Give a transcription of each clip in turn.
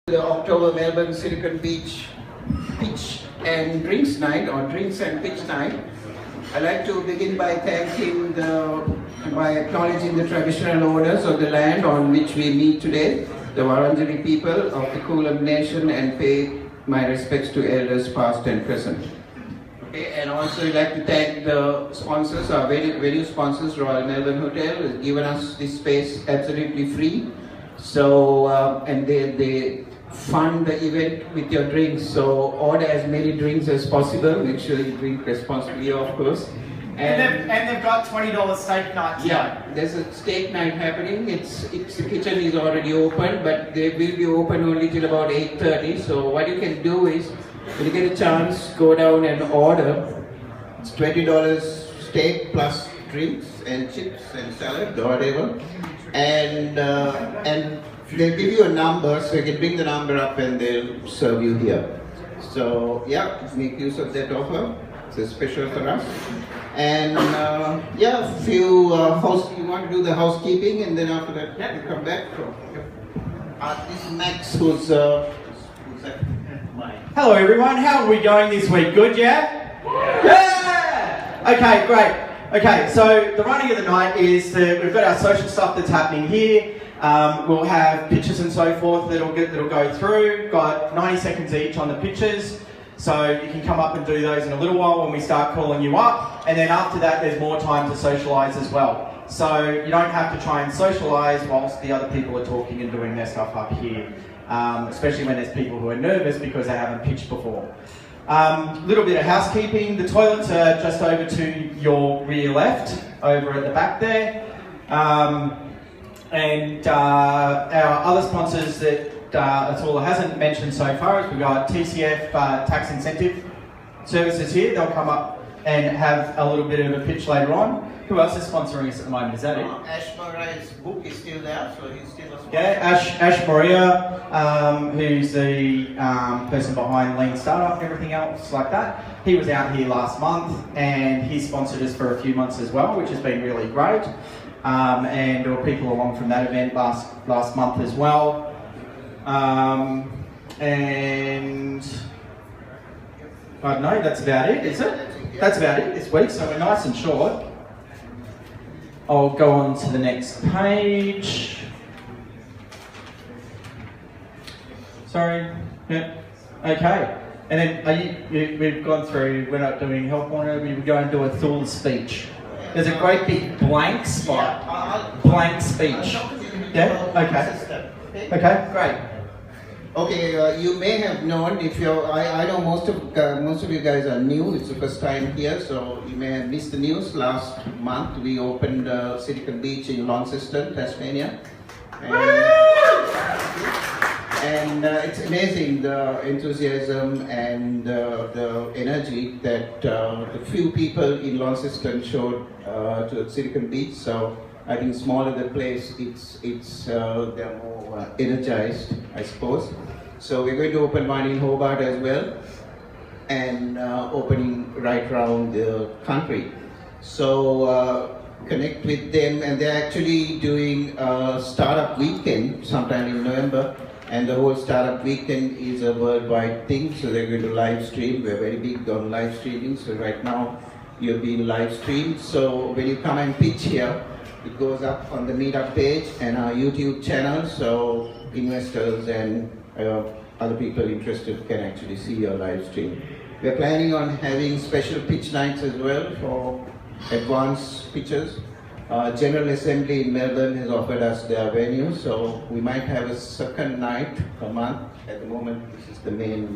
The October Melbourne Silicon Beach Pitch and Drinks Night, or Drinks and Pitch Night. I'd like to begin by acknowledging the traditional owners of the land on which we meet today, the Wurundjeri people of the Kulin Nation, and pay my respects to elders past and present. Okay, and also I'd like to thank the sponsors, our venue sponsors, Royal Melbourne Hotel, who has given us this space absolutely free. So, and they fund the event with your drinks, so order as many drinks as possible. Make sure you drink responsibly, of course. And they've got $20 steak night. Yeah, there's a steak night happening. The kitchen is already open, but they will be open only till about 8:30. So what you can do is, when you get a chance, go down and order. It's $20 steak plus drinks and chips and salad or whatever, and they'll give you a number, so you can bring the number up and they'll serve you here. So yeah, make use of that offer. It's special for us. And yeah, if you want to do the housekeeping, and then after that you come back. This is Max, who's that? Hello everyone, how are we going this week? Good, yeah? Yeah! Okay, great. Okay, so the running of the night is that we've got our social stuff that's happening here. We'll have pictures and so forth that'll go through. Got 90 seconds each on the pictures, so you can come up and do those in a little while when we start calling you up. And then after that, there's more time to socialise as well. So you don't have to try and socialise whilst the other people are talking and doing their stuff up here, especially when there's people who are nervous because they haven't pitched before. Little bit of housekeeping. The toilets are just over to your rear left, over at the back there. And our other sponsors that's all it hasn't mentioned so far is we've got TCF tax incentive services here. They'll come up and have a little bit of a pitch later on. Who else is sponsoring us at the moment? Is that it? Ash Maria's book is still there, so he's still a sponsor. Yeah, Ash Maria, who's the person behind Lean Startup and everything else like that. He was out here last month and he sponsored us for a few months as well, which has been really great. And there were people along from that event last month as well. And I don't know, that's about it, is it? That's about it this week, so we're nice and short. I'll go on to the next page. Sorry, yeah, okay. And then we've gone through, we're not doing health monitor, we were going to do a Thule speech. There's a great big blank spot. Blank speech. Yeah? Okay. Okay, great. Okay, you may have known, if you're, I know most of you guys are new. It's the first time here, so you may have missed the news. Last month we opened Silicon Beach in Launceston, Tasmania. And it's amazing the enthusiasm and the energy that the few people in Launceston showed to Silicon Beach. So I think smaller the place, they're more energized, I suppose. So we're going to open one in Hobart as well, and opening right around the country. So connect with them, and they're actually doing a startup weekend sometime in November. And the whole startup weekend is a worldwide thing, so they're going to live stream. We're very big on live streaming, so right now you're being live streamed. So when you come and pitch here, it goes up on the meetup page and our YouTube channel, so investors and other people interested can actually see your live stream. We're planning on having special pitch nights as well for advanced pitchers. General Assembly in Melbourne has offered us their venue, so we might have a second night per month. At the moment, this is the main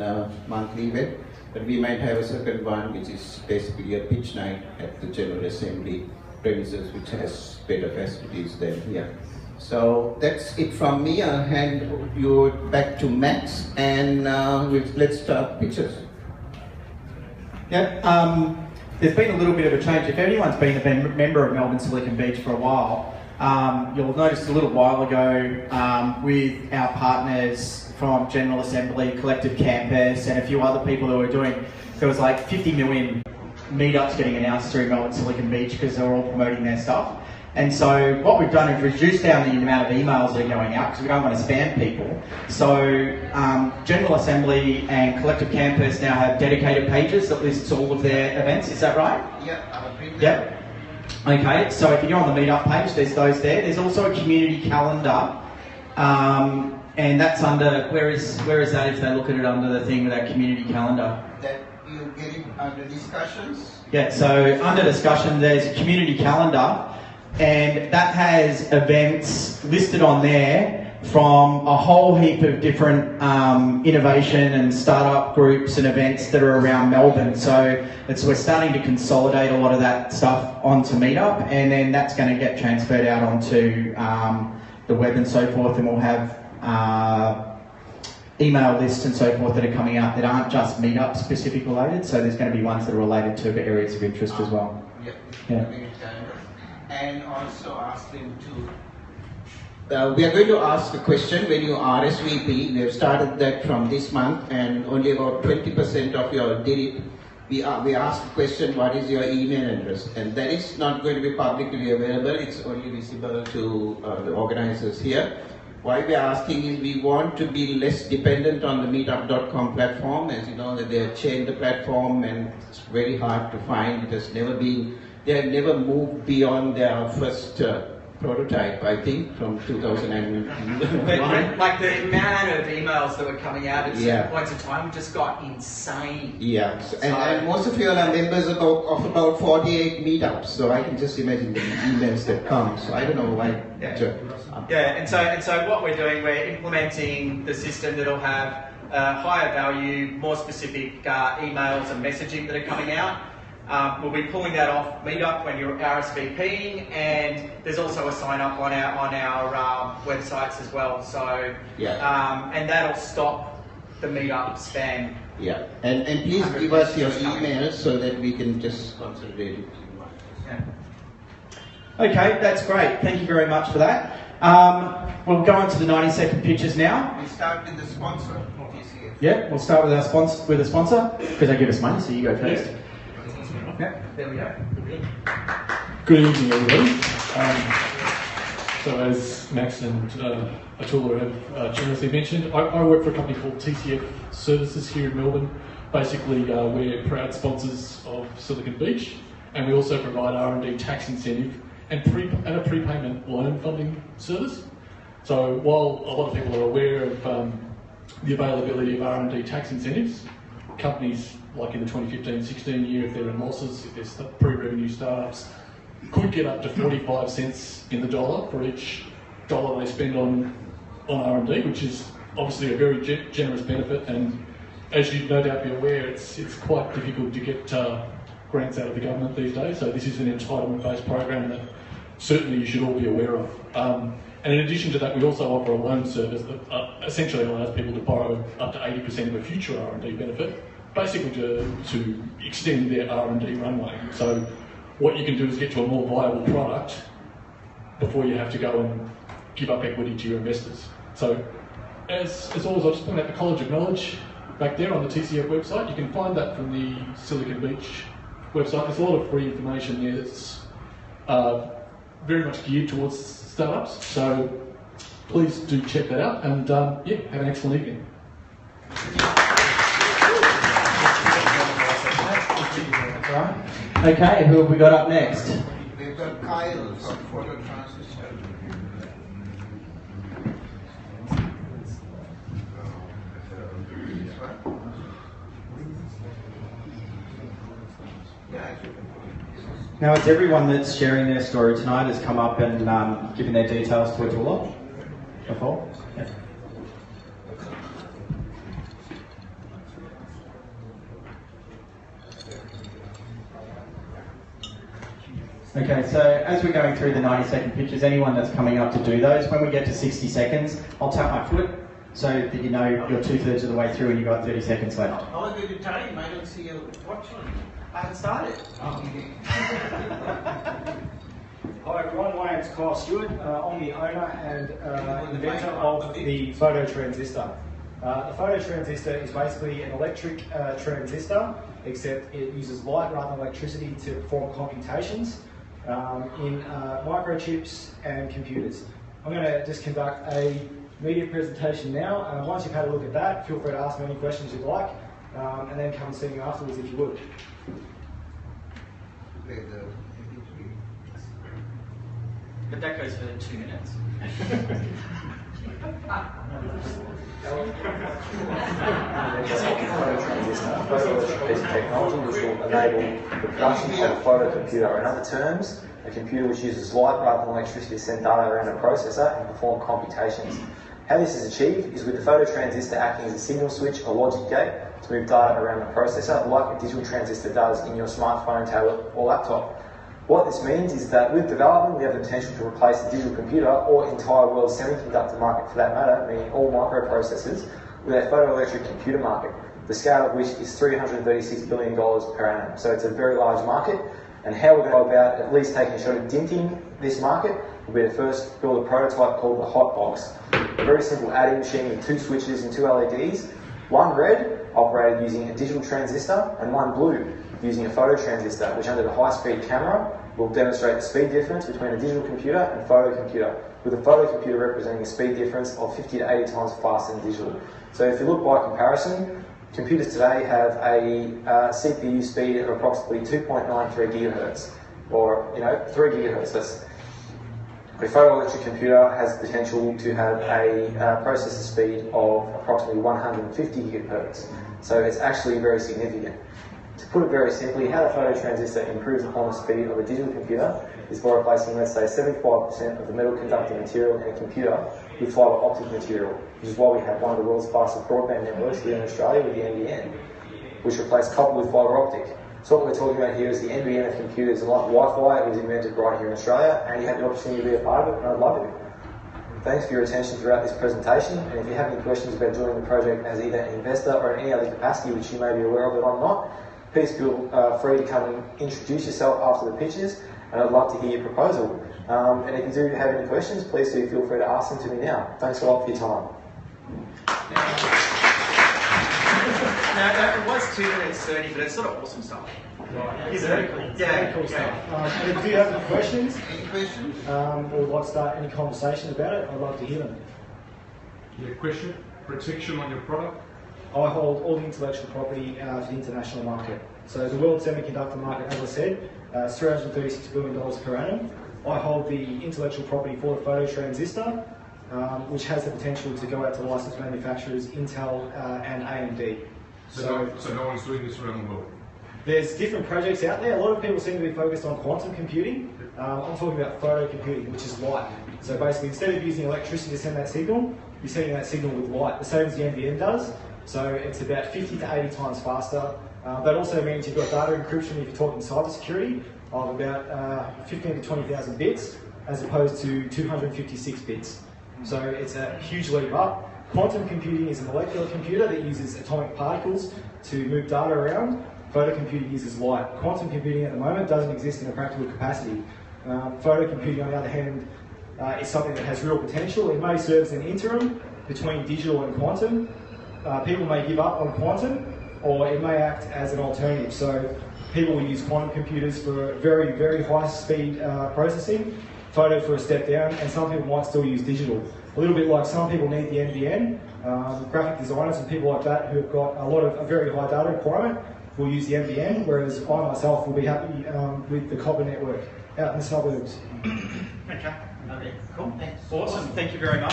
monthly event, but we might have a second one, which is basically a pitch night at the General Assembly premises, which has better facilities than here. So that's it from me. I'll hand you back to Max, and let's start pictures. Yeah. There's been a little bit of a change. If anyone's been a member of Melbourne Silicon Beach for a while, you'll notice a little while ago with our partners from General Assembly, Collective Campus, and a few other people who were doing, there was like 50 million meetups getting announced through Melbourne Silicon Beach because they were all promoting their stuff. And so what we've done is reduced down the amount of emails that are going out because we don't want to spam people. So General Assembly and Collective Campus now have dedicated pages that lists all of their events. Is that right? Yeah. Yep. Okay, so if you go on the meetup page, there's those there. There's also a community calendar, and that's under, where is that if they look at it under the thing with that community calendar? That you get it under discussions? Yeah, so under discussion there's a community calendar, and that has events listed on there from a whole heap of different innovation and startup groups and events that are around Melbourne. So we're starting to consolidate a lot of that stuff onto Meetup, and then that's going to get transferred out onto the web and so forth, and we'll have email lists and so forth that are coming out that aren't just Meetup specific related, so there's going to be ones that are related to areas of interest as well. Yeah. And also ask them to we are going to ask a question when you RSVP. We have started that from this month, and only about 20% of you all did it. We asked the question, what is your email address? And that is not going to be publicly available, it's only visible to the organizers here. Why we are asking is we want to be less dependent on the meetup.com platform. As you know, that they have changed the platform and it's very hard to find. It has never been, they have never moved beyond their first prototype, I think, from 2009. Like the amount of emails that were coming out at certain points in time just got insane. Yeah, and most of you all are members of about 48 meetups, so I can just imagine the emails that come. So I don't know why. And so what we're doing, we're implementing the system that'll have higher value, more specific emails and messaging that are coming out. We'll be pulling that off Meetup when you're RSVPing, and there's also a sign up on our websites as well. So and that'll stop the Meetup spam. Yeah, and please give us your email so that we can just consolidate it. Yeah. Okay, that's great. Thank you very much for that. We'll go on to the 90-second pitches now. We start with the sponsor. Yeah, we'll start with our sponsor because they give us money, so you go first. Yeah, there we go. Good evening, everybody. So as Max and Atula have generously mentioned, I work for a company called TCF Services here in Melbourne. Basically, we're proud sponsors of Silicon Beach, and we also provide R&D tax incentive and a prepayment loan funding service. So while a lot of people are aware of the availability of R&D tax incentives, companies like in the 2015-16 year, if they're in losses, if they're pre-revenue startups, could get up to 45 cents in the dollar for each dollar they spend on R&D, which is obviously a very generous benefit. And as you'd no doubt be aware, it's quite difficult to get grants out of the government these days. So this is an entitlement-based program that certainly you should all be aware of. And in addition to that, we also offer a loan service that essentially allows people to borrow up to 80% of a future R&D benefit, basically to extend their R&D runway. So what you can do is get to a more viable product before you have to go and give up equity to your investors. So as always, I'll just point out the College of Knowledge back there on the TCF website. You can find that from the Silicon Beach website. There's a lot of free information there that's very much geared towards startups. So please do check that out, and have an excellent evening. Okay, who have we got up next? We've got Kyle from Photo Transistor. Now it's everyone that's sharing their story tonight has come up and given their details to Atula before. Yeah. Okay, so as we're going through the 90-second pitches, anyone that's coming up to do those, when we get to 60 seconds, I'll tap my foot so that you know you're 2/3 of the way through and you've got 30 seconds left. How are you time? I don't see your watch on. I haven't started. Oh, okay. Hi everyone, my name's Kyle Stewart. I'm the owner and inventor of the photo transistor. The photo transistor is basically an electric transistor, except it uses light rather than electricity to perform computations. in microchips and computers. I'm going to just conduct a media presentation now. Once you've had a look at that, feel free to ask me any questions you'd like, and then come and see me afterwards if you would. But that goes for 2 minutes. Photoelectric piece of technology which will enable the production of a photocomputer. In other terms, a computer which uses light rather than electricity to send data around a processor and perform computations. How this is achieved is with the phototransistor acting as a signal switch or logic gate to move data around the processor, like a digital transistor does in your smartphone, tablet or laptop. What this means is that with development, we have the potential to replace the digital computer or entire world semiconductor market for that matter, meaning all microprocessors, with a photoelectric computer market, the scale of which is $336 billion per annum. So it's a very large market, and how we're going to go about at least taking a shot at dinting this market will be to first build a prototype called the hot box. A very simple adding machine with 2 switches and 2 LEDs, one red operated using a digital transistor and one blue using a phototransistor, which under the high-speed camera will demonstrate the speed difference between a digital computer and photocomputer, with a photocomputer representing a speed difference of 50 to 80 times faster than digital. So if you look by comparison, computers today have a CPU speed of approximately 2.93 gigahertz, or 3 gigahertz. A photoelectric computer has the potential to have a processor speed of approximately 150 gigahertz. So it's actually very significant. To put it very simply, how the phototransistor improves upon the speed of a digital computer is by replacing, let's say, 75% of the metal conducting material in a computer with fibre optic material, which is why we have one of the world's fastest broadband networks here in Australia with the NBN, which replaced copper with fibre optic. So what we're talking about here is the NBN of computers, and like Wi-Fi, it was invented right here in Australia, and you had the opportunity to be a part of it, and I'd love it. Thanks for your attention throughout this presentation, and if you have any questions about joining the project as either an investor or in any other capacity which you may be aware of that I'm not, please feel free to come and introduce yourself after the pitches, and I'd love to hear your proposal. And if you do have any questions, please do feel free to ask them to me now. Thanks a lot for your time. Now, it was 2 minutes 30, but it's sort of awesome stuff. Right. Is Very it? cool. Yeah. Very cool stuff. And if you have any questions, Any questions? or would like to start any conversation about it, I'd love to hear them. Yeah, question? Protection on your product? I hold all the intellectual property for the international market. So the world semiconductor market, as I said, is $336 billion per annum. I hold the intellectual property for the phototransistor, which has the potential to go out to licensed manufacturers, Intel and AMD. So no one's doing this around the world? There's different projects out there. A lot of people seem to be focused on quantum computing. I'm talking about photocomputing, which is light. So basically, instead of using electricity to send that signal, you're sending that signal with light, the same as the NBN does. So it's about 50 to 80 times faster. That also means you've got data encryption if you're talking cybersecurity of about 15 to 20,000 bits as opposed to 256 bits. So it's a huge leap up. Quantum computing is a molecular computer that uses atomic particles to move data around. Photocomputing uses light. Quantum computing at the moment doesn't exist in a practical capacity. Photocomputing, on the other hand, is something that has real potential. It may serve as an interim between digital and quantum. People may give up on quantum, or it may act as an alternative. So people will use quantum computers for very, very high speed processing, photo for a step down, and some people might still use digital. A little bit like some people need the NBN, graphic designers and people like that who have got a very high data requirement will use the NBN, whereas I myself will be happy with the copper network out in the suburbs. Okay, cool. Thanks. Awesome, thank you very much.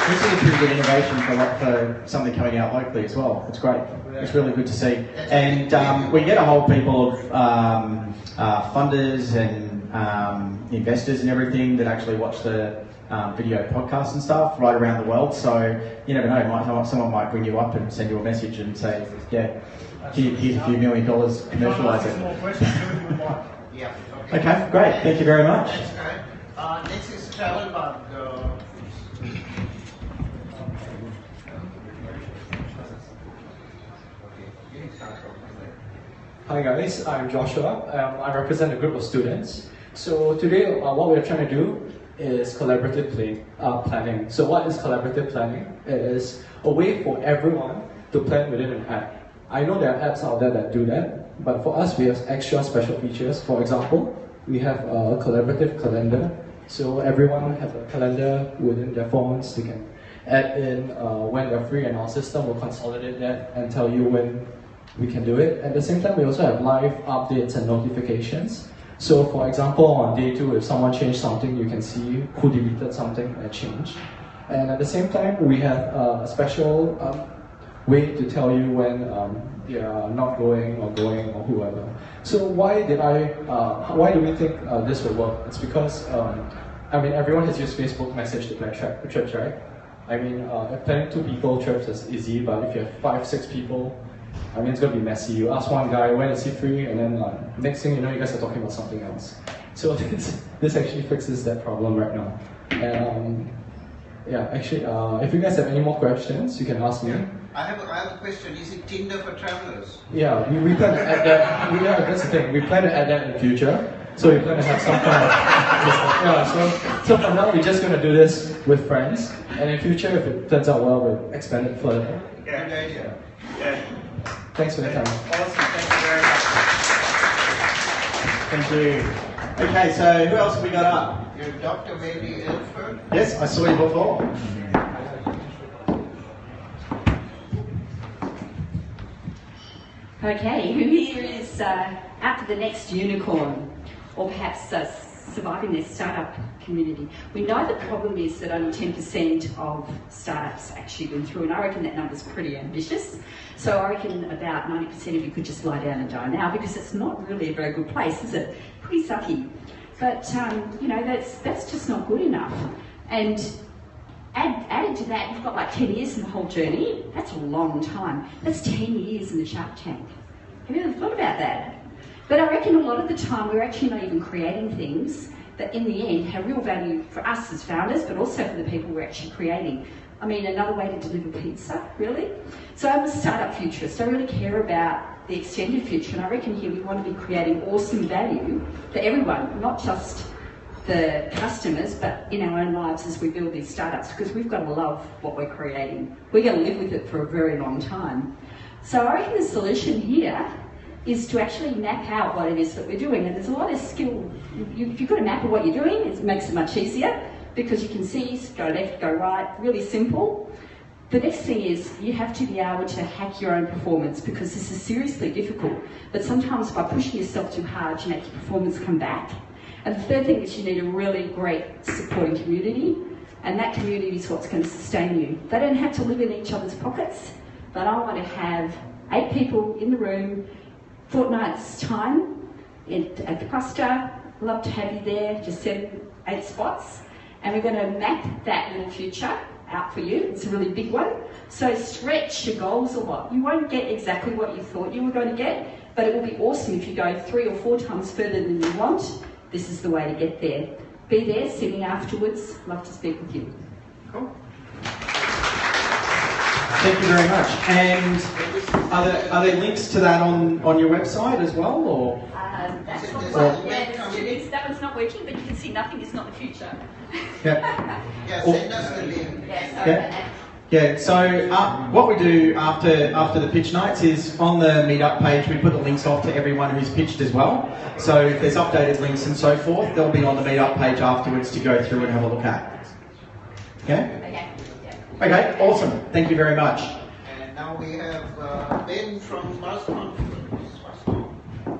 This is a pretty good innovation for something coming out locally as well. It's great. It's really good to see. And we get a whole people of funders and investors and everything that actually watch the video podcasts and stuff right around the world. So you never know, someone might bring you up and send you a message and say, yeah, here's a few $1 million, commercialise it. More questions if you would like. Yeah. Okay, great. Thank you very much. That's great. Next is travel bug. Hi guys, I'm Joshua. I represent a group of students. So today what we're trying to do is collaborative planning. So what is collaborative planning? It is a way for everyone to plan within an app. I know there are apps out there that do that, but for us, we have extra special features. For example, we have a collaborative calendar. So everyone has a calendar within their phones. They can add in when they're free, and our system will consolidate that and tell you when we can do it. At the same time, we also have live updates and notifications. So for example, on day 2, if someone changed something, you can see who deleted something and changed. And at the same time, we have a special way to tell you when they are not going or whoever. So why do we think this will work? It's because, I mean, everyone has used Facebook Message to plan trips, right? I mean, planning 2 people trips is easy, but if you have 5, 6 people, I mean, it's going to be messy. You ask one guy, when is he free? And then next thing you know, you guys are talking about something else. So this actually fixes that problem right now. And yeah, actually, if you guys have any more questions, you can ask me. I have a question. Is it Tinder for travelers? Yeah, we plan to add that. Yeah, that's the thing. We plan to add that in the future. So we plan to have some kind of yeah. So for now, we're just going to do this with friends, and in future, if it turns out well, we'll expand it further. Yeah. Good idea. Yeah. Thanks for the time. Awesome. Thank you very much. Thank you. Okay, so who else have we got up? You're Dr. Mary Ilford. Yes, I saw you before. Okay, who here is after the next unicorn, or perhaps surviving their startup community? We know the problem is that only 10% of startups actually went through, and I reckon that number's pretty ambitious. So I reckon about 90% of you could just lie down and die now, because it's not really a very good place, is it? Pretty sucky. But you know, that's just not good enough. And added to that, you've got like 10 years in the whole journey. That's a long time. That's 10 years in the Shark Tank. Have you ever thought about that? But I reckon a lot of the time we're actually not even creating things that in the end have real value for us as founders, but also for the people we're actually creating. I mean, another way to deliver pizza, really? So I'm a startup futurist. I really care about the extended future, and I reckon here we want to be creating awesome value for everyone, not just the customers, but in our own lives as we build these startups, because we've got to love what we're creating. We're going to live with it for a very long time. So I reckon the solution here is to actually map out what it is that we're doing. And there's a lot of skill. If you've got a map of what you're doing, it makes it much easier, because you can see, go left, go right, really simple. The next thing is you have to be able to hack your own performance, because this is seriously difficult. But sometimes by pushing yourself too hard, you make your performance come back. And the third thing is you need a really great supporting community, and that community is what's going to sustain you. They don't have to live in each other's pockets, but I want to have 8 people in the room, fortnight's time at the cluster. Love to have you there, just 7-8 spots. And we're going to map that little future out for you. It's a really big one. So stretch your goals a lot. You won't get exactly what you thought you were going to get, but it will be awesome if you go 3 or 4 times further than you want. This is the way to get there. Be there, see me afterwards. Love to speak with you. Cool. Thank you very much. And are there links to that on your website as well, or? That's not that one's not working, but you can see nothing is not the future. Yeah. Yeah, send us the link. Yeah, so what we do after the pitch nights is on the meetup page we put the links off to everyone who's pitched as well. So if there's updated links and so forth, they'll be on the meetup page afterwards to go through and have a look at. Okay? Okay, awesome. Thank you very much. And now we have Ben from Buzz Conference.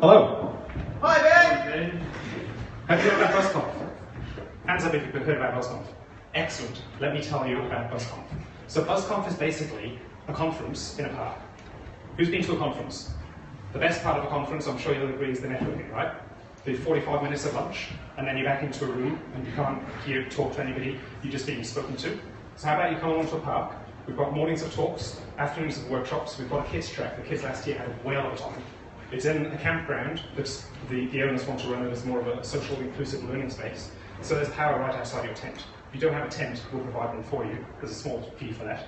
Hello. Hi, Ben! Have you heard about BuzzConf? Hands up if you've heard about BuzzConf. Excellent. Let me tell you about BuzzConf. So BuzzConf is basically a conference in a park. Who's been to a conference? The best part of a conference, I'm sure you'll agree, is the networking, right? The 45 minutes of lunch, and then you're back into a room, and you can't talk to anybody, you're just being spoken to. So how about you come along to a park? We've got mornings of talks, afternoons of workshops, we've got a kids track. The kids last year had a whale of a time. It's in a campground that the owners want to run it as more of a social, inclusive learning space. So there's power right outside your tent. If you don't have a tent, we'll provide one for you. There's a small fee for that.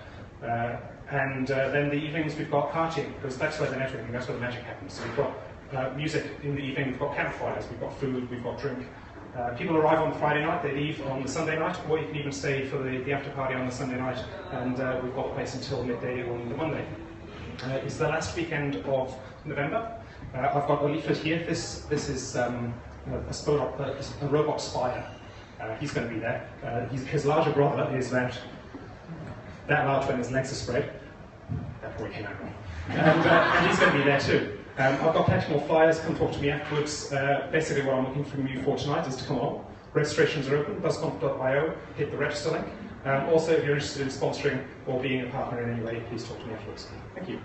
Then the evenings we've got partying, because that's where the networking, that's where the magic happens. So we've got music in the evening, we've got campfires, we've got food, we've got drink. People arrive on Friday night, they leave on the Sunday night, or you can even stay for the after party on the Sunday night, and we've got the place until midday on the Monday. is the last weekend of November. I've got a leaflet here. This is a robot spider. He's going to be there. His larger brother is that large when his legs are spread. That probably came out wrong. And he's going to be there too. I've got plenty more flyers. Come talk to me afterwards. Basically, what I'm looking from you for tonight is to come along. Registrations are open. buzzconf.io. Hit the register link. Also, if you're interested in sponsoring or being a partner in any way, please talk to me afterwards. Thank you.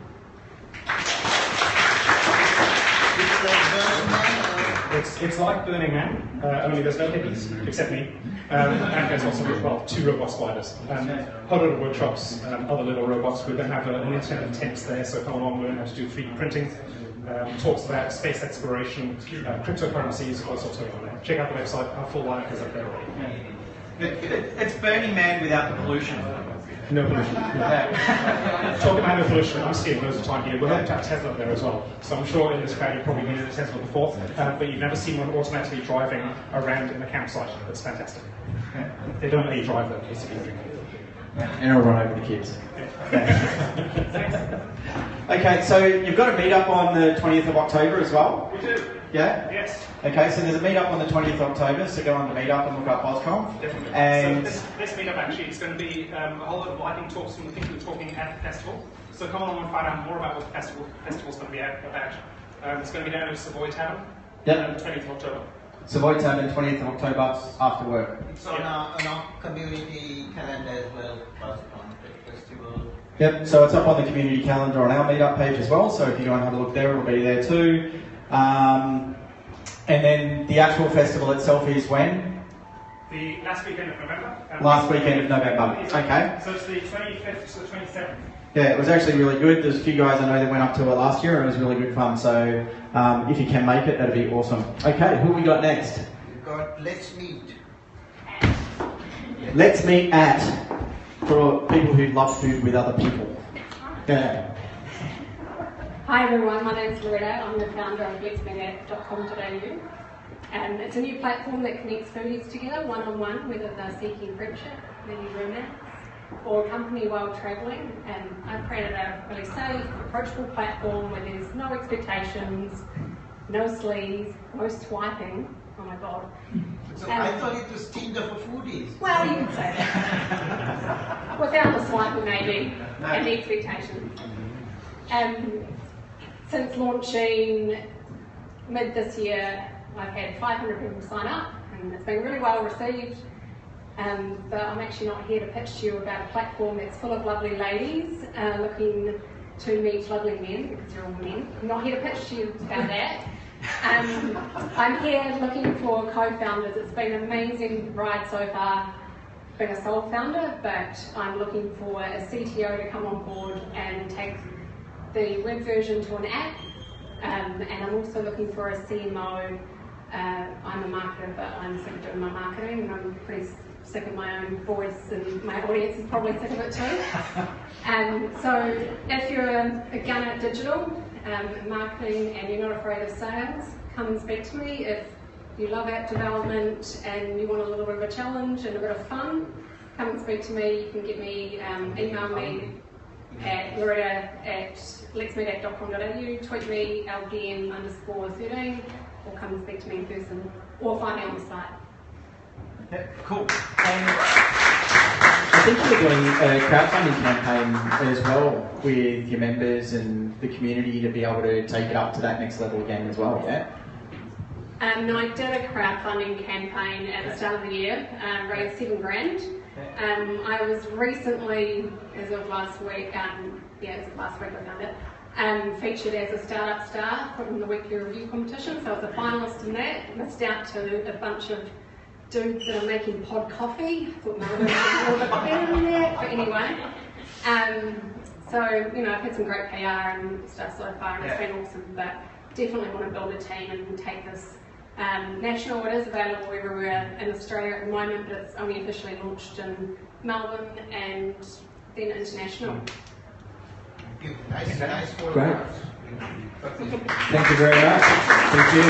It's like Burning Man, only there's no hippies, except me. And there's also, 2 robot spiders. A whole lot of workshops, other little robots. We're going to have an internet of tents there, so come along, learn how to do 3D printing. Talks about space exploration, cryptocurrencies, all sorts of things on there. Check out the website, our full lineup is up there already. It's Burning Man without the pollution. No pollution. Talking about no pollution, I'm seeing loads of time here. We're hoping to have Tesla there as well. So I'm sure in this crowd you've probably been in a Tesla before, but you've never seen one automatically driving around in a campsite. That's fantastic. They don't let you drive them, basically. And I'll run over the kids. Okay, so you've got a meetup on the 20th of October as well? We do. Yeah? Yes. Okay, so there's a meetup on the 20th of October, so go on the meetup and look up BozConf. Definitely. And so this meetup actually is going to be a whole lot of lightning talks from the people who are talking at the festival. So come along and find out more about what the festival's going to be about. It's going to be down at Savoy Tavern on the 20th of October. Savoy Tavern, 20th of October, after work. It's on our community calendar as well, BozConf Festival. Yep, so it's up on the community calendar on our meetup page as well, so if you go and have a look there, it'll be there too. And then the actual festival itself is when? The last weekend of November. Last weekend of November, okay. So it's the 25th to the 27th. Yeah, it was actually really good. There's a few guys I know that went up to it last year and it was really good fun, so if you can make it, that'd be awesome. Okay, who we got next? We've got Let's Meet. Let's Meet at, for people who love food with other people. Yeah. Hi everyone, my name is Loretta. I'm the founder of letsmeet.com.au. It's a new platform that connects foodies together one-on-one, whether they're seeking friendship, maybe romance, or a company while travelling. And I've created a really safe, approachable platform where there's no expectations, no sleaze, no swiping. Oh my god. So I thought it was Tinder for foodies. Well, you could say that. Without the swiping maybe, and the expectations. Since launching mid this year, I've had 500 people sign up, and it's been really well received. But I'm actually not here to pitch to you about a platform that's full of lovely ladies looking to meet lovely men, because they're all men. I'm not here to pitch to you about that. I'm here looking for co-founders. It's been an amazing ride so far, being a sole founder, but I'm looking for a CTO to come on board and take the web version to an app, and I'm also looking for a CMO. I'm a marketer, but I'm sick of doing my marketing, and I'm pretty sick of my own voice, and my audience is probably sick of it too. So if you're a gunner at digital marketing and you're not afraid of sales, come and speak to me. If you love app development and you want a little bit of a challenge and a bit of fun, come and speak to me. You can get me, email me at loretta@letsmeet.com.au, tweet me LDM_13, or come and speak to me in person, or find me on the site. Yeah, cool. I think you're doing a crowdfunding campaign as well with your members and the community to be able to take it up to that next level again as well, yeah? No, I did a crowdfunding campaign at the start of the year, raised $7,000. I was recently, as of last week, as of last week I found it, featured as a startup star in the weekly review competition, so I was a finalist in that. Missed out to a bunch of dudes that are making pod coffee. I thought Melbourne was a little bit better than that, but anyway. So, I've had some great PR and stuff so far, and it's been awesome, but definitely want to build a team and take this national. It is available everywhere in Australia at the moment, but it's only officially launched in Melbourne and then international. Nice Great. Thank you very much. Thank you.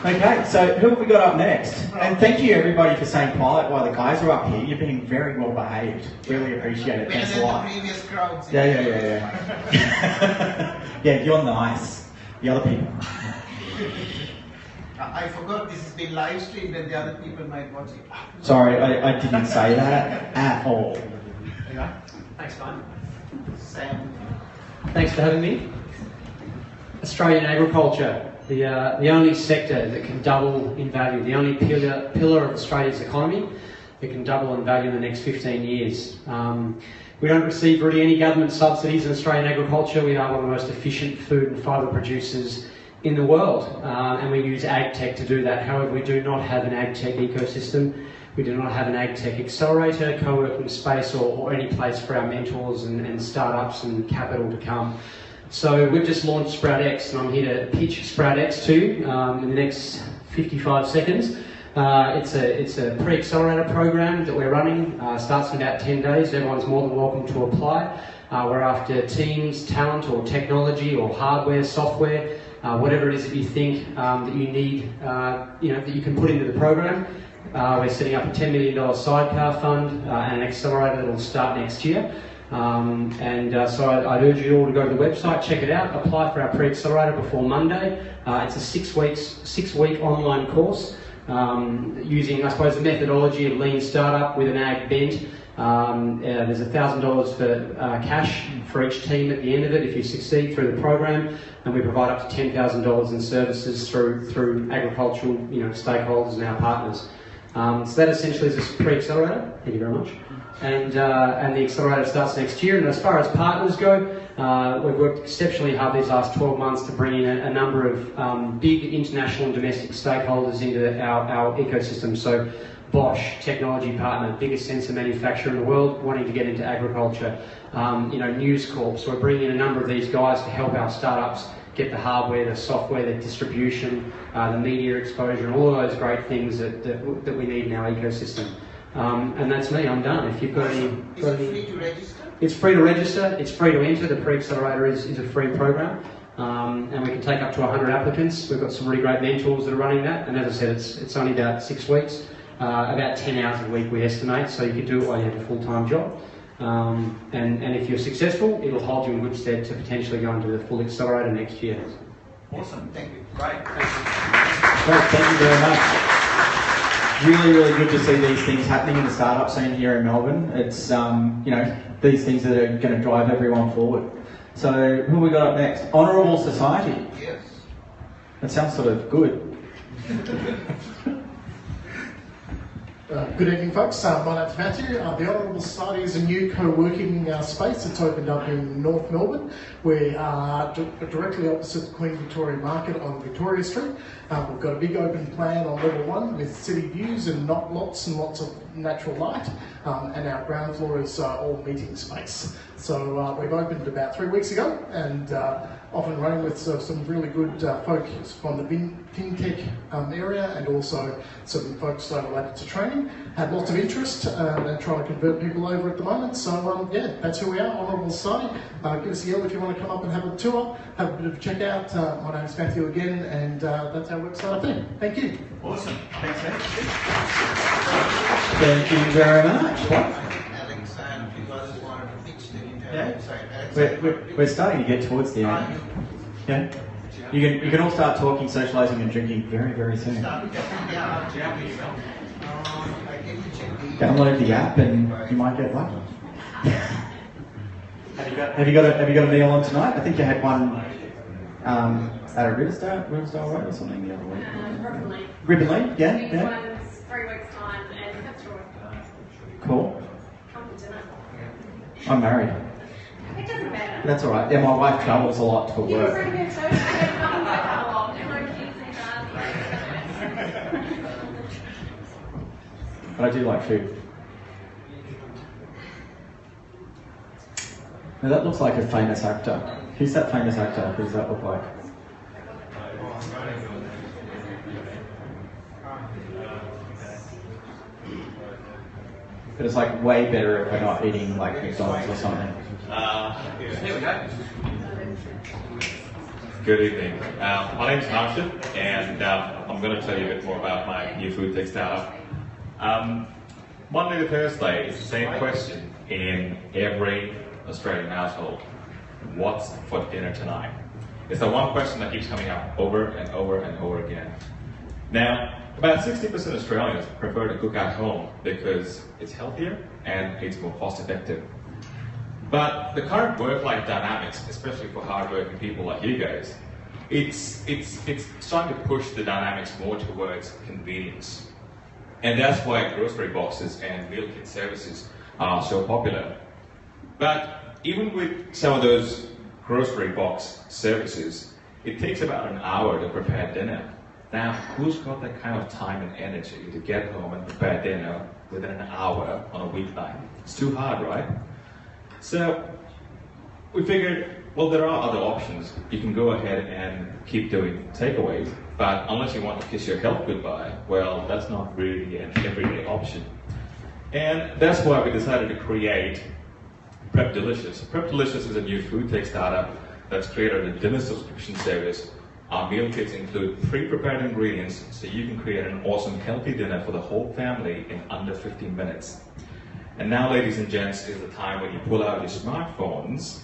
Okay, so who have we got up next? And thank you everybody for staying quiet while the guys are up here. You've been very well behaved. Really appreciate it. Thanks a lot. Previous crowds. Yeah. Yeah, you're nice. The other people. I forgot this has been live streamed and the other people might watch it. Sorry, I didn't say that at all. Anyway, thanks, Mike. Sam. Thanks for having me. Australian agriculture, the only sector that can double in value, the only pillar of Australia's economy that can double in value in the next 15 years. We don't receive really any government subsidies in Australian agriculture. We are one of the most efficient food and fibre producers in the world, and we use ag tech to do that. However, we do not have an ag tech ecosystem. We do not have an ag tech accelerator, co-working space, or any place for our mentors and startups and capital to come. So we've just launched Sprout X, and I'm here to pitch Sprout X to you in the next 55 seconds. It's a pre-accelerator program that we're running. Starts in about 10 days. Everyone's more than welcome to apply. We're after teams, talent, or technology, or hardware, software, whatever it is that you think that you need, that you can put into the program. We're setting up a $10 million sidecar fund and an accelerator that will start next year. So I'd urge you all to go to the website, check it out, apply for our pre-accelerator before Monday. It's a six-week online course using, I suppose, the methodology of lean startup with an ag bent. There's $1,000 for cash for each team at the end of it if you succeed through the program, and we provide up to $10,000 in services through agricultural stakeholders and our partners. So that essentially is a pre-accelerator. Thank you very much. And the accelerator starts next year. And as far as partners go, we've worked exceptionally hard these last 12 months to bring in a number of big international and domestic stakeholders into our ecosystem. So Bosch, technology partner, biggest sensor manufacturer in the world, wanting to get into agriculture. News Corp. So we're bringing in a number of these guys to help our startups get the hardware, the software, the distribution, the media exposure, and all of those great things that we need in our ecosystem. And that's me, I'm done. If you've got any... Is it free to register? It's free to register, it's free to enter. The pre-accelerator is a free program. And we can take up to 100 applicants. We've got some really great mentors that are running that. And as I said, it's only about 6 weeks, about 10 hours a week we estimate, so you can do it while you have a full-time job. And if you're successful, it'll hold you in good stead to potentially go into the full accelerator next year. Awesome, thank you. Great, thank you. Great, thank you very much. Really, really good to see these things happening in the startup scene here in Melbourne. It's, these things that are going to drive everyone forward. So, who have we got up next? Honourable Society. Yes. That sounds sort of good. Good evening, folks. My name's Matthew. The Honourable Society is a new co-working space that's opened up in North Melbourne. We are directly opposite the Queen Victoria Market on Victoria Street. We've got a big open plan on level 1 with city views and lots and lots of natural light. And our ground floor is all meeting space. So we've opened about 3 weeks ago and off and running with some really good folk from the fintech area and also some folks related to training. Had lots of interest and trying to convert people over at the moment. So yeah, that's who we are, Honourable Society. Give us a yell if you want to come up and have a tour, have a bit of a check out. My name's Matthew again, and that's our work startup thing. Thank you. Awesome. Thanks, Matt. Thank you very much. What? Alex and a few others wanted to pitch the entire Yeah. website. We're starting to get towards the end. Yeah. You can all start talking, socialising, and drinking very, very soon. Download the app, and you might get lucky. Have you got a meal on tonight? I think you had one at a Riversdale Road or something the other week. Ribbon Lane, yeah. Next one's 3 weeks' time, and that's right. Cool. Come for dinner. I'm married. It doesn't matter. That's all right. Yeah, my wife travels a lot for You can work. bring your social media come back a lot. No kids and But I do like food. Now that looks like a famous actor. Who's that famous actor? Who does that look like? But it's like way better if we're not eating like McDonald's or something. Here we go. Good evening. My name is Narshad, and I'm going to tell you a bit more about my new food tech startup. Monday to Thursday is the same question in every Australian household. What's for dinner tonight? It's the one question that keeps coming up over and over and over again. Now, about 60% of Australians prefer to cook at home because it's healthier and it's more cost effective. But the current work-life dynamics, especially for hard-working people like you guys, it's starting to push the dynamics more towards convenience. And that's why grocery boxes and meal kit services are so popular. But even with some of those grocery box services, it takes about an hour to prepare dinner. Now, who's got that kind of time and energy to get home and prepare dinner within an hour on a weeknight? It's too hard, right? So we figured, well, there are other options. You can go ahead and keep doing takeaways, but unless you want to kiss your health goodbye, well, that's not really an everyday option. And that's why we decided to create Prep Delicious. Prep Delicious is a new food tech startup that's created a dinner subscription service. Our meal kits include pre-prepared ingredients, so you can create an awesome healthy dinner for the whole family in under 15 minutes. And now, ladies and gents, is the time when you pull out your smartphones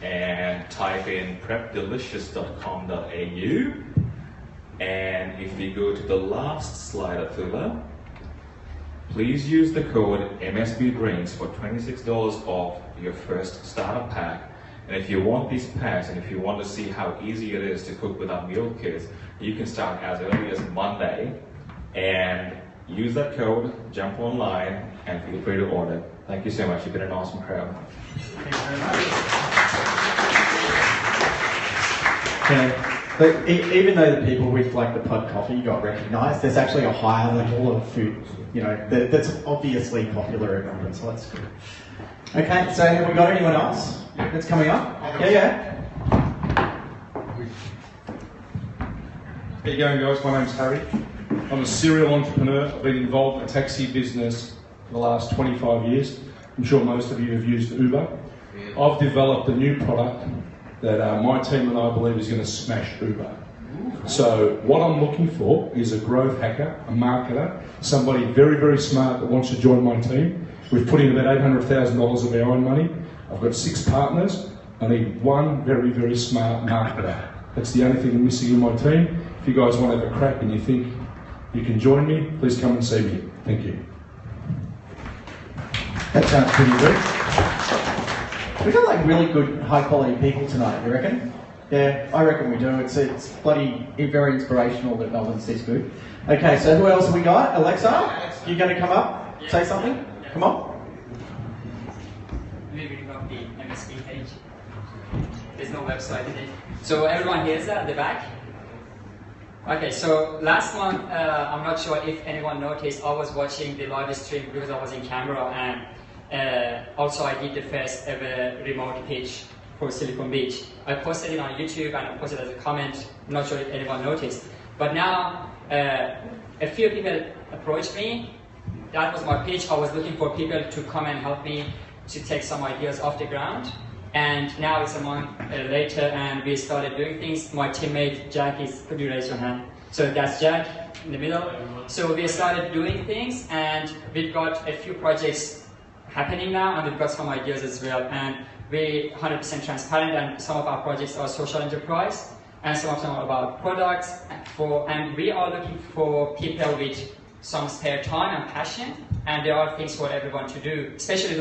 and type in prepdelicious.com.au, and if you go to the last slide, Athula, please use the code MSBDrinks for $26 off your first starter pack. And if you want these packs, and if you want to see how easy it is to cook with our meal kits, you can start as early as Monday and use that code, jump online, and feel free to order. Thank you so much. You've been an awesome crowd. Thank you very much. Yeah. But even though the people with like the pod coffee got recognised, there's actually a higher level of food, you know, that's obviously popular in Melbourne, so that's good. Okay, so have we got anyone else that's coming up? Yeah. How you going, guys? My name's Harry. I'm a serial entrepreneur. I've been involved in a taxi business for the last 25 years. I'm sure most of you have used Uber. I've developed a new product that my team and I believe is going to smash Uber. So what I'm looking for is a growth hacker, a marketer, somebody very, very smart that wants to join my team. We've put in about $800,000 of our own money. I've got 6 partners. I need one very, very smart marketer. That's the only thing I'm missing in my team. If you guys want to have a crack and you think you can join me, please come and see me. Thank you. That sounds pretty good. We've got like really good, high quality people tonight, you reckon? Yeah, I reckon we do. It's bloody very inspirational that Melbourne's this good. Okay, so who else have we got? Alexa, you going to come up, say something? Come on. Maybe not the MSP page. There's no website in it. So everyone hears that at the back? Okay, so last month, I'm not sure if anyone noticed, I was watching the live stream because I was in Canberra, and also I did the first ever remote pitch for Silicon Beach. I posted it on YouTube and I posted it as a comment. I'm not sure if anyone noticed. But now, a few people approached me. That was my pitch. I was looking for people to come and help me to take some ideas off the ground. And now it's a month later and we started doing things. My teammate Jack is, could you raise your hand? So that's Jack in the middle. So we started doing things and we've got a few projects happening now and we've got some ideas as well. And we're 100% transparent and some of our projects are social enterprise and some of them are about products. And we are looking for people with some spare time and passion, and there are things for everyone to do, especially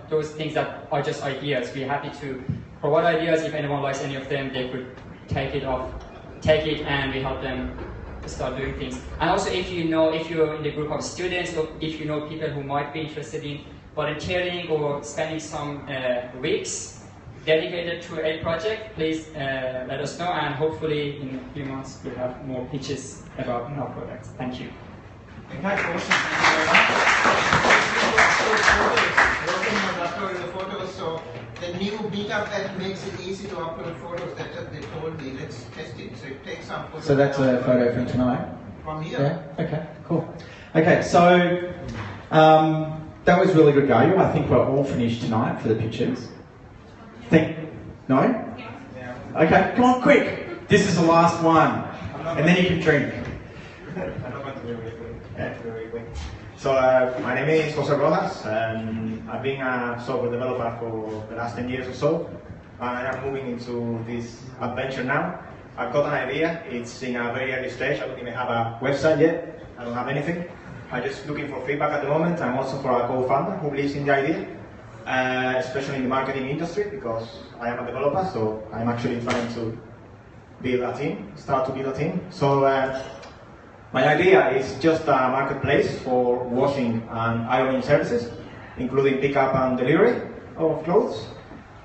those things that are just ideas. We're happy to provide ideas. If anyone likes any of them, they could take it and we help them start doing things. And also if you're in the group of students, or if you know people who might be interested in volunteering or spending some weeks dedicated to a project, please let us know, and hopefully in a few months we'll have more pitches about our products. Thank you. Okay, awesome. Thank you very much. Working on uploading the photos, so the new meetup that makes it easy to upload photos, that's what they told me. Let's test it. So it takes some photos. So that's a photo from tonight? From here. Yeah, okay, cool. Okay, so that was really good, Gayu. I think we're all finished tonight for the pictures. No? Okay, come on, quick. This is the last one. And then you can drink. I'm not going to be really quick. So my name is Jose Rojas, and I've been a software developer for the last 10 years or so. And I'm moving into this adventure now. I've got an idea. It's in a very early stage. I don't even have a website yet. I don't have anything. I'm just looking for feedback at the moment. I'm also for a co-founder who believes in the idea, especially in the marketing industry, because I am a developer, so I'm actually trying to build a team, start to build a team. So my idea is just a marketplace for washing and ironing services, including pickup and delivery of clothes.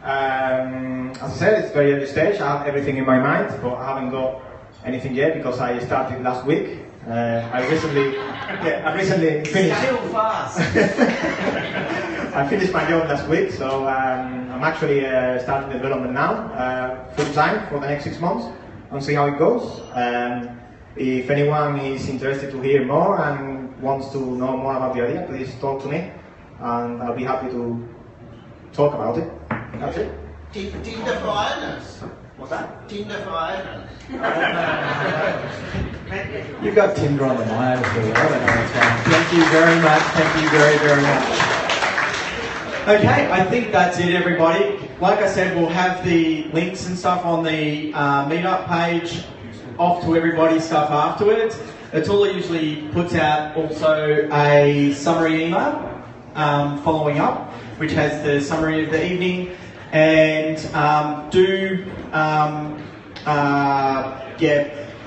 As I said, it's very early stage. I have everything in my mind, but I haven't got anything yet because I started last week. I recently finished. Scale fast. I finished my job last week, so I'm actually starting development now, full time for the next 6 months, and see how it goes. If anyone is interested to hear more and wants to know more about the idea, please talk to me, and I'll be happy to talk about it. That's it. Tinder for Ireland. What's that? Tinder for Ireland. You've got Tinder on the mind. I don't know what's wrong. Thank you very much. Thank you very, very much. Okay, I think that's it, everybody. Like I said, we'll have the links and stuff on the meetup page, off to everybody's stuff afterwards. Atula usually puts out also a summary email following up, which has the summary of the evening. And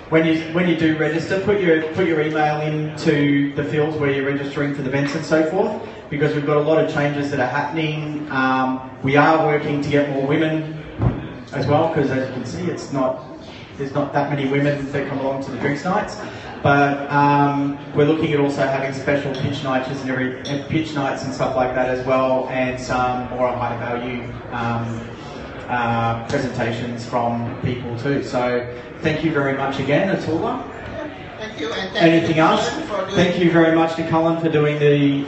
when you do register, put your email into the fields where you're registering for the events and so forth, because we've got a lot of changes that are happening. We are working to get more women as well, because as you can see, there's not that many women that come along to the drinks nights. But we're looking at also having special pitch nights and stuff like that as well, and some more high value presentations from people too. So thank you very much again, Atula. Thank you. And anything else? Thank you very much to Cullen for doing the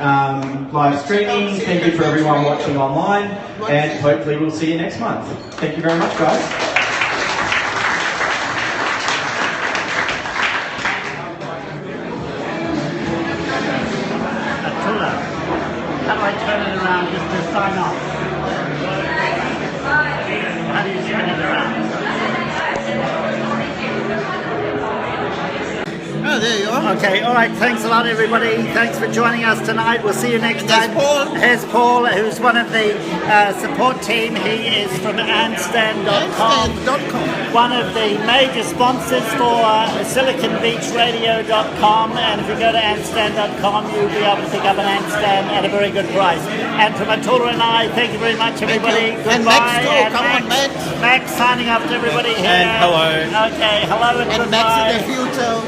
live streaming. Thank you for everyone watching online, and hopefully we'll see you next month. Thank you very much, guys. How do I turn it around just to sign off? How do you turn it around? Oh, there you are. Okay, all right. Thanks a lot, everybody. Thanks for joining us tonight. We'll see you next time. Here's Paul, who's one of the support team. He is from Handstand.com, one of the major sponsors for SiliconBeachRadio.com. And if you go to Handstand.com, you'll be able to pick up an handstand at a very good price. And from Atula and I, thank you very much, everybody. Goodbye. And Max, too. Come on, Max. Max signing off to everybody here. And hello. Okay, hello and goodbye. Max in the future.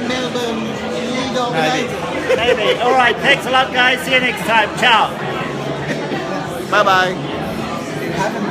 Melbourne lead organizer. Maybe. All right. Thanks a lot, guys. See you next time. Ciao. Bye-bye.